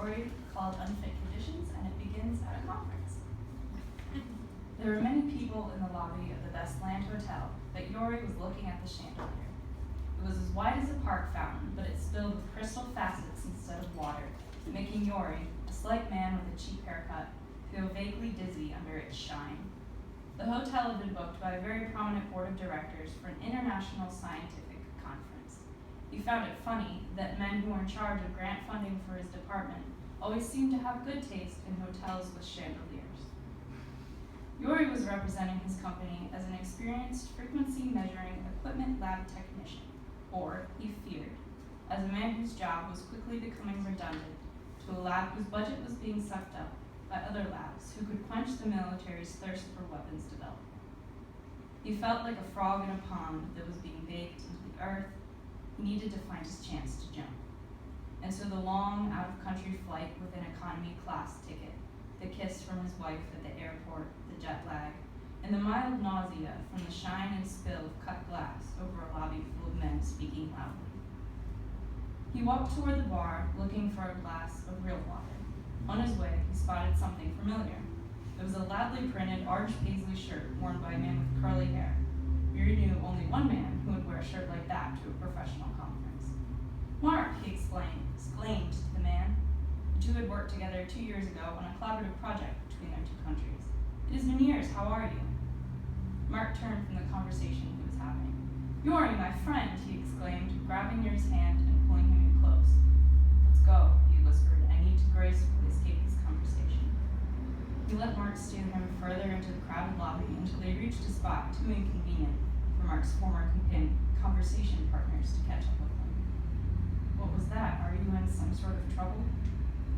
story called Unfit Conditions, and it begins at a conference. There were many people in the lobby of the Best Land Hotel, but Yori was looking at the chandelier. It was as wide as a park fountain, but it spilled with crystal facets instead of water, making Yori, a slight man with a cheap haircut, feel vaguely dizzy under its shine. The hotel had been booked by a very prominent board of directors for an international scientific conference. He found it funny that men who were in charge of grant funding for his department always seemed to have good taste in hotels with chandeliers. Yori was representing his company as an experienced frequency measuring equipment lab technician, or he feared, as a man whose job was quickly becoming redundant to a lab whose budget was being sucked up by other labs who could quench the military's thirst for weapons development. He felt like a frog in a pond that was being baked into the earth. He needed to find his chance to jump. And so the long, out-of-country flight with an economy class ticket, the kiss from his wife at the airport, the jet lag, and the mild nausea from the shine and spill of cut glass over a lobby full of men speaking loudly. He walked toward the bar, looking for a glass of real water. On his way, he spotted something familiar. It was a loudly printed orange paisley shirt worn by a man with curly hair. Yuri knew only one man who would wear a shirt like that to a professional conference. "Mark," he exclaimed to the man. The two had worked together 2 years ago on a collaborative project between their two countries. "It has been years, how are you?" Mark turned from the conversation he was having. "Yuri, my friend," he exclaimed, grabbing Yuri's hand and pulling him in close. "Let's go," he whispered. "I need to gracefully escape this conversation." He let Mark steer him further into the crowded lobby until they reached a spot too inconvenient for Mark's former conversation partners to catch up with him. "What was that? Are you in some sort of trouble?"